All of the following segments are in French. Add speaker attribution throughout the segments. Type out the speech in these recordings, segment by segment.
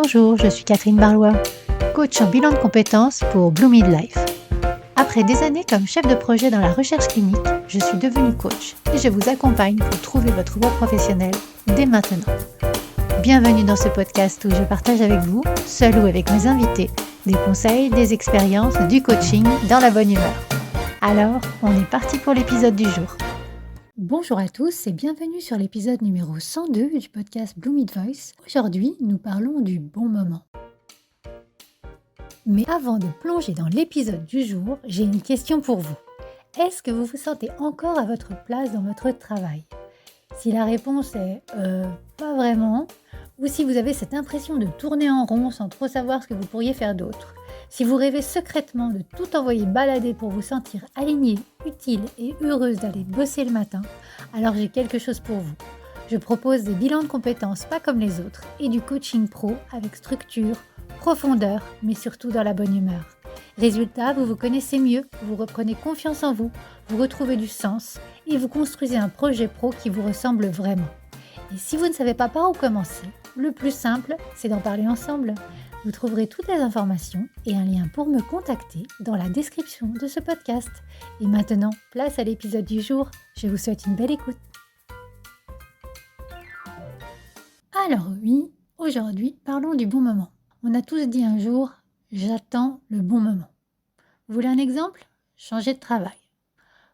Speaker 1: Bonjour, je suis Catherine Barlois, coach en bilan de compétences pour Blue Midlife. Après des années comme chef de projet dans la recherche clinique, je suis devenue coach et je vous accompagne pour trouver votre voie professionnelle dès maintenant. Bienvenue dans ce podcast où je partage avec vous, seul ou avec mes invités, des conseils, des expériences, du coaching dans la bonne humeur. Alors, on est parti pour l'épisode du jour. Bonjour à tous et bienvenue sur l'épisode numéro 102 du podcast Blue Midvoice. Aujourd'hui, nous parlons du bon moment. Mais avant de plonger dans l'épisode du jour, j'ai une question pour vous. Est-ce que vous vous sentez encore à votre place dans votre travail ? Si la réponse est pas vraiment, ou si vous avez cette impression de tourner en rond sans trop savoir ce que vous pourriez faire d'autre, si vous rêvez secrètement de tout envoyer balader pour vous sentir alignée, utile et heureuse d'aller bosser le matin, alors j'ai quelque chose pour vous. Je propose des bilans de compétences pas comme les autres et du coaching pro avec structure, profondeur, mais surtout dans la bonne humeur. Résultat, vous vous connaissez mieux, vous reprenez confiance en vous, vous retrouvez du sens et vous construisez un projet pro qui vous ressemble vraiment. Et si vous ne savez pas par où commencer, le plus simple, c'est d'en parler ensemble. Vous trouverez toutes les informations et un lien pour me contacter dans la description de ce podcast. Et maintenant, place à l'épisode du jour. Je vous souhaite une belle écoute. Alors oui, aujourd'hui, parlons du bon moment. On a tous dit un jour, j'attends le bon moment. Vous voulez un exemple ? Changer de travail.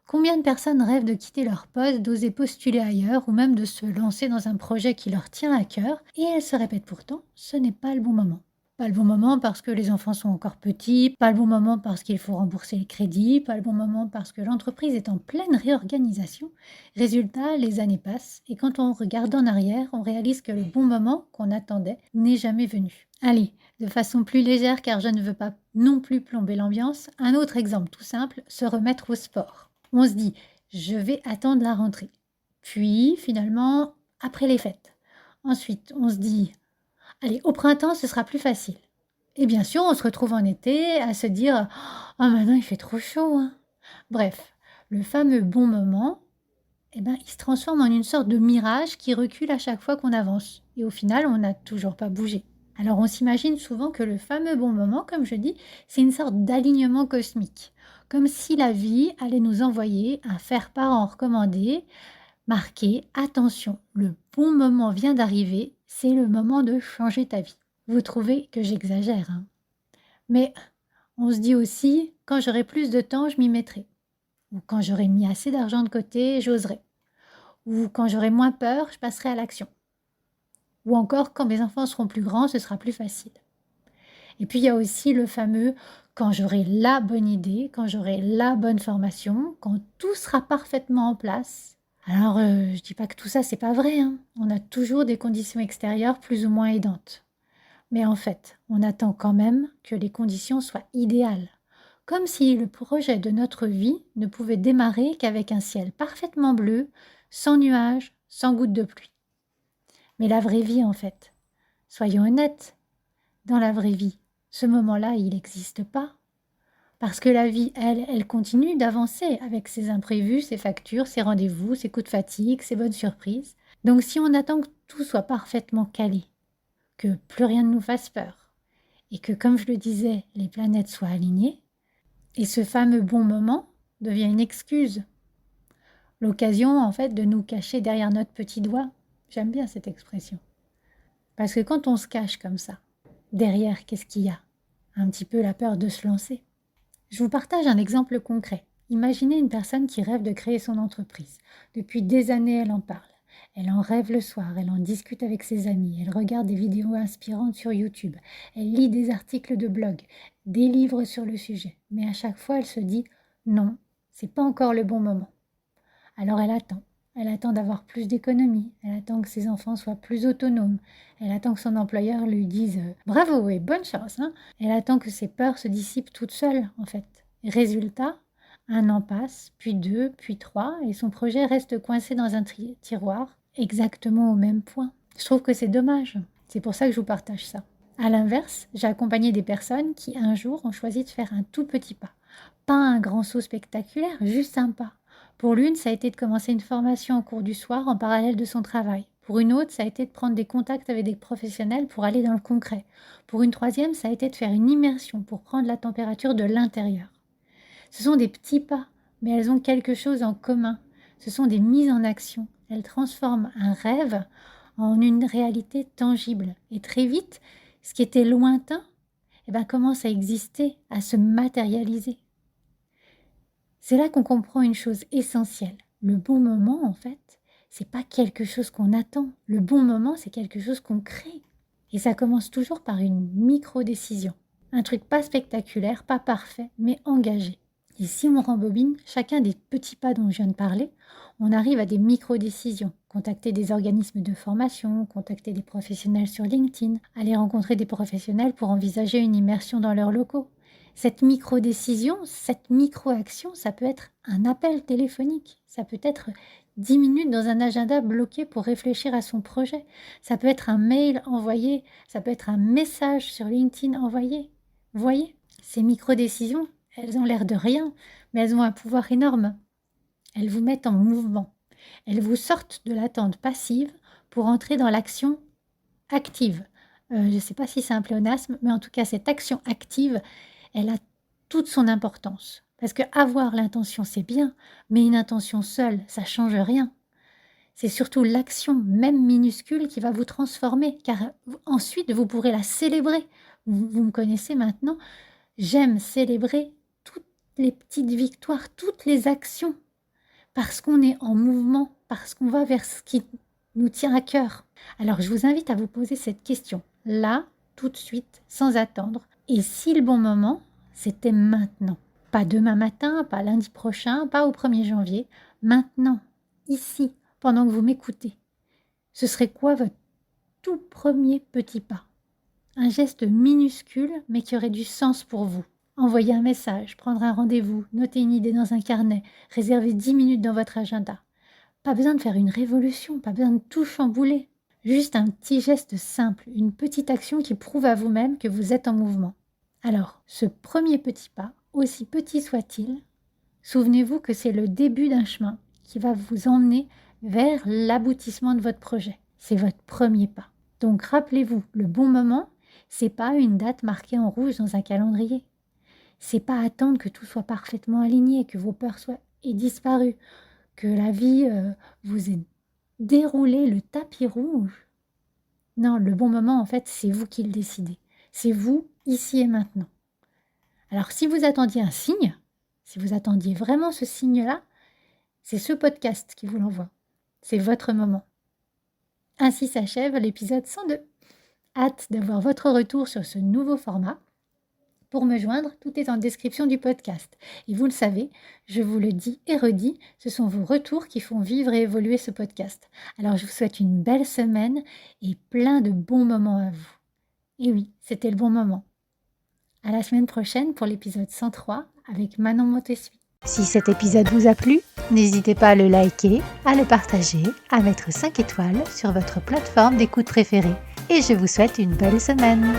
Speaker 1: Combien de personnes rêvent de quitter leur poste, d'oser postuler ailleurs ou même de se lancer dans un projet qui leur tient à cœur et elles se répètent pourtant, ce n'est pas le bon moment. Pas le bon moment parce que les enfants sont encore petits, pas le bon moment parce qu'il faut rembourser les crédits, pas le bon moment parce que l'entreprise est en pleine réorganisation. Résultat, les années passent et quand on regarde en arrière, on réalise que le bon moment qu'on attendait n'est jamais venu. Allez, de façon plus légère car je ne veux pas non plus plomber l'ambiance, un autre exemple tout simple, se remettre au sport. On se dit, je vais attendre la rentrée. Puis, finalement, après les fêtes. Ensuite, on se dit, allez, au printemps, ce sera plus facile. Et bien sûr, on se retrouve en été à se dire, oh, maintenant, il fait trop chaud. Bref, le fameux bon moment, il se transforme en une sorte de mirage qui recule à chaque fois qu'on avance. Et au final, on n'a toujours pas bougé. Alors, on s'imagine souvent que le fameux bon moment, comme je dis, c'est une sorte d'alignement cosmique. Comme si la vie allait nous envoyer un faire-part en recommandé, marqué « Attention, le bon moment vient d'arriver, c'est le moment de changer ta vie ». Vous trouvez que j'exagère, Mais on se dit aussi « Quand j'aurai plus de temps, je m'y mettrai ». Ou « Quand j'aurai mis assez d'argent de côté, j'oserai ». Ou « Quand j'aurai moins peur, je passerai à l'action ». Ou encore « Quand mes enfants seront plus grands, ce sera plus facile ». Et puis il y a aussi le fameux quand j'aurai la bonne idée, quand j'aurai la bonne formation, quand tout sera parfaitement en place. Alors je dis pas que tout ça c'est pas vrai, On a toujours des conditions extérieures plus ou moins aidantes. Mais en fait, on attend quand même que les conditions soient idéales. Comme si le projet de notre vie ne pouvait démarrer qu'avec un ciel parfaitement bleu, sans nuages, sans gouttes de pluie. Mais la vraie vie en fait, soyons honnêtes, dans la vraie vie, ce moment-là, il n'existe pas. Parce que la vie, elle continue d'avancer avec ses imprévus, ses factures, ses rendez-vous, ses coups de fatigue, ses bonnes surprises. Donc si on attend que tout soit parfaitement calé, que plus rien ne nous fasse peur, et que, comme je le disais, les planètes soient alignées, et ce fameux bon moment devient une excuse. L'occasion, en fait, de nous cacher derrière notre petit doigt. J'aime bien cette expression. Parce que quand on se cache comme ça, derrière, qu'est-ce qu'il y a ? Un petit peu la peur de se lancer. Je vous partage un exemple concret. Imaginez une personne qui rêve de créer son entreprise. Depuis des années, elle en parle. Elle en rêve le soir, elle en discute avec ses amis, elle regarde des vidéos inspirantes sur YouTube, elle lit des articles de blog, des livres sur le sujet. Mais à chaque fois, elle se dit « non, c'est pas encore le bon moment ». Alors elle attend. Elle attend d'avoir plus d'économies, elle attend que ses enfants soient plus autonomes, elle attend que son employeur lui dise « bravo et bonne chance ». Elle attend que ses peurs se dissipent toutes seules en fait. Résultat, 1 an passe, puis 2, puis 3 et son projet reste coincé dans un tiroir exactement au même point. Je trouve que c'est dommage. C'est pour ça que je vous partage ça. À l'inverse, j'ai accompagné des personnes qui un jour ont choisi de faire un tout petit pas. Pas un grand saut spectaculaire, juste un pas. Pour l'une, ça a été de commencer une formation en cours du soir en parallèle de son travail, Pour une autre, ça a été de prendre des contacts avec des professionnels pour aller dans le concret. Pour une troisième, ça a été de faire une immersion pour prendre la température de l'intérieur. Ce sont des petits pas, mais elles ont quelque chose en commun. Ce sont des mises en action. Elles transforment un rêve en une réalité tangible. Et très vite, ce qui était lointain, commence à exister, à se matérialiser. C'est là qu'on comprend une chose essentielle. Le bon moment, en fait, c'est pas quelque chose qu'on attend. Le bon moment, c'est quelque chose qu'on crée. Et ça commence toujours par une micro-décision. Un truc pas spectaculaire, pas parfait, mais engagé. Et si on rembobine chacun des petits pas dont je viens de parler, on arrive à des micro-décisions. Contacter des organismes de formation, contacter des professionnels sur LinkedIn, aller rencontrer des professionnels pour envisager une immersion dans leurs locaux. Cette micro-décision, cette micro-action, ça peut être un appel téléphonique, ça peut être 10 minutes dans un agenda bloqué pour réfléchir à son projet, ça peut être un mail envoyé, ça peut être un message sur LinkedIn envoyé. Vous voyez, ces micro-décisions, elles ont l'air de rien, mais elles ont un pouvoir énorme. Elles vous mettent en mouvement. Elles vous sortent de l'attente passive pour entrer dans l'action active. Je ne sais pas si c'est un pléonasme, mais en tout cas, cette action active, elle a toute son importance. Parce qu'avoir l'intention, c'est bien, mais une intention seule, ça ne change rien. C'est surtout l'action, même minuscule, qui va vous transformer, car ensuite, vous pourrez la célébrer. Vous me connaissez maintenant, j'aime célébrer toutes les petites victoires, toutes les actions, parce qu'on est en mouvement, parce qu'on va vers ce qui nous tient à cœur. Alors, je vous invite à vous poser cette question, là, tout de suite, sans attendre. Et si le bon moment, c'était maintenant? Pas demain matin, pas lundi prochain, pas au 1er janvier. Maintenant, ici, pendant que vous m'écoutez. Ce serait quoi votre tout premier petit pas? Un geste minuscule, mais qui aurait du sens pour vous. Envoyer un message, prendre un rendez-vous, noter une idée dans un carnet, réserver 10 minutes dans votre agenda. Pas besoin de faire une révolution, pas besoin de tout chambouler. Juste un petit geste simple, une petite action qui prouve à vous-même que vous êtes en mouvement. Alors, ce premier petit pas, aussi petit soit-il, souvenez-vous que c'est le début d'un chemin qui va vous emmener vers l'aboutissement de votre projet. C'est votre premier pas. Donc rappelez-vous, le bon moment, c'est pas une date marquée en rouge dans un calendrier. C'est pas attendre que tout soit parfaitement aligné, que vos peurs aient disparu, que la vie vous ait déroulé le tapis rouge. Non, le bon moment, en fait, c'est vous qui le décidez. C'est vous, ici et maintenant. Alors, si vous attendiez un signe, si vous attendiez vraiment ce signe-là, c'est ce podcast qui vous l'envoie. C'est votre moment. Ainsi s'achève l'épisode 102. Hâte d'avoir votre retour sur ce nouveau format. Pour me joindre, tout est en description du podcast. Et vous le savez, je vous le dis et redis, ce sont vos retours qui font vivre et évoluer ce podcast. Alors je vous souhaite une belle semaine et plein de bons moments à vous. Et oui, c'était le bon moment. À la semaine prochaine pour l'épisode 103 avec Manon Montessuie. Si cet épisode vous a plu, n'hésitez pas à le liker, à le partager, à mettre 5 étoiles sur votre plateforme d'écoute préférée. Et je vous souhaite une belle semaine.